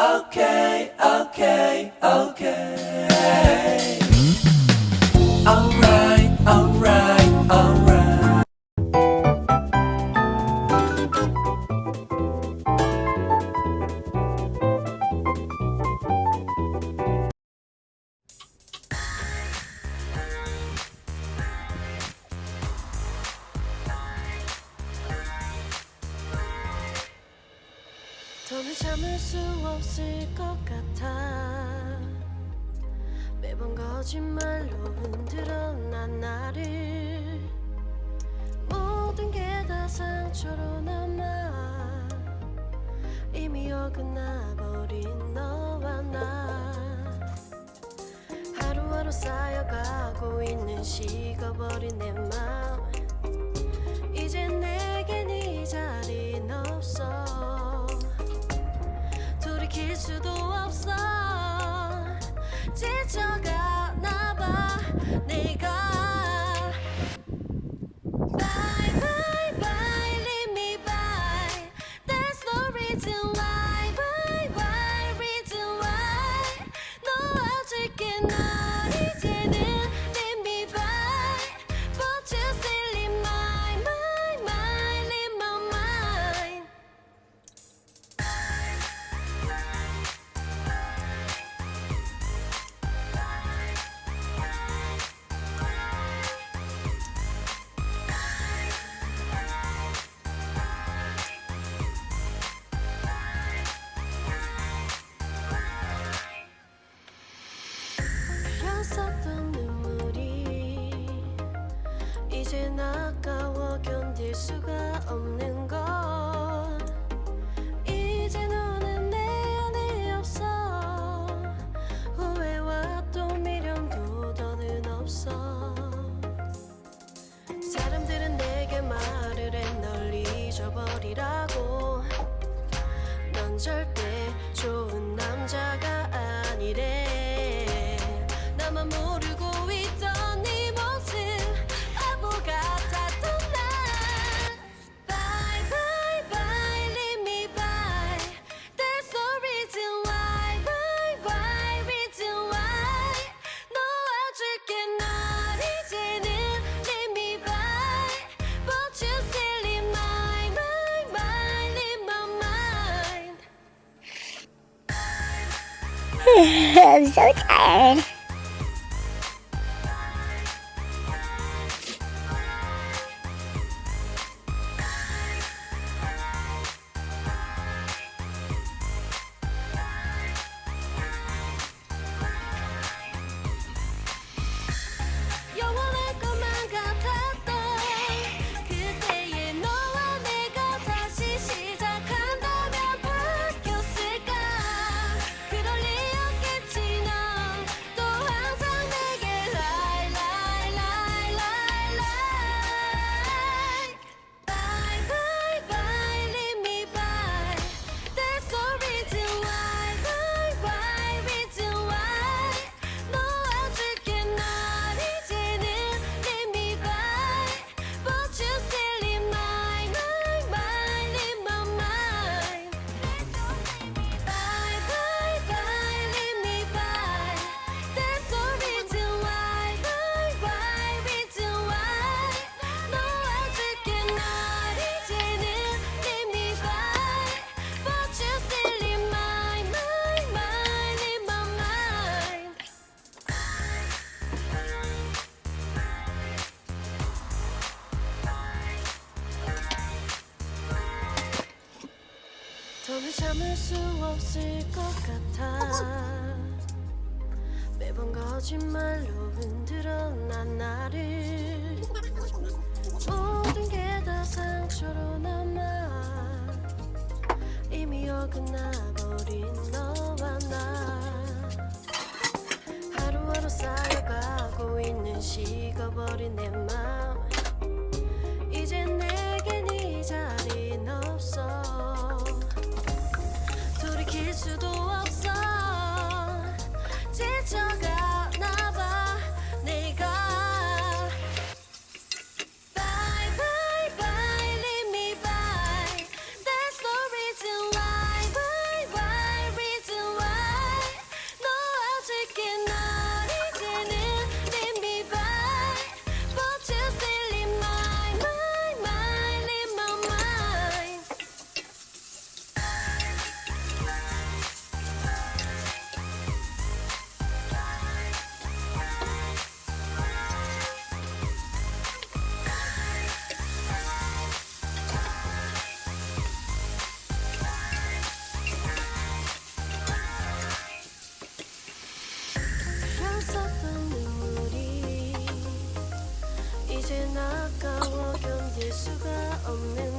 okay, okay, okay. Alright, alright, alright. 더는 참을 수 없을 것 같아 매번 거짓말로 흔들어 난 나를 모든 게 다 상처로 남아 이미 어긋나버린 너와 나 하루하루 쌓여가고 있는 식어버린 내 맘 이젠 내겐 이 자리는 없어 돌이킬 수도 없어 지쳐가나 봐 내가 Bye bye bye leave me by There's no reason why Bye bye reason why 놓아줄게 널 이제는 Leave me by But you still in my mind in my mind 흘렸었던 눈물이 이젠 아까워 견딜 수가 없는 걸 이제 너는 내 안에 없어 후회와 또 미련도 더는 없어 사람들은 내게 말을 해 널 잊어버리라고 넌 절대 좋은 남자가 아니래 나만 모르고 있던 네 모습 바보 같았던 날 Bye bye bye leave me by There's no reason why Bye bye reason why 놓아줄게 널 이제는 Leave me by But you still in my mind in my mind I'm so tired. 영원할 것만 같았던 그때의 너와 내가 다시 시작한다면 바뀌었을까 그럴 리 없겠지 넌 또 항상 내게 lie lie lie lie lie Bye bye bye leave me by There's no reason why Bye bye reason why 놓아줄게 널 이제는 Leave me by But you still in my mind in my mind Bye bye bye leave me by There's no reason why Bye bye reason why 놓아줄게 널 이제는 Leave me by But you still in my mind in my mind 더는 참을 수 없을 것 같아 매번 거짓말로 흔들어 난 나를 모든 게 다 상처로 남아 이미 어긋나버린 너와 나 하루하루 쌓여가고 있는 식어버린 내 맘 이젠 내겐 이 자리는 없어 돌이킬 수도 없어 지쳐가나 봐 내가 Bye bye bye leave me by There's no reason why Bye bye reason 없는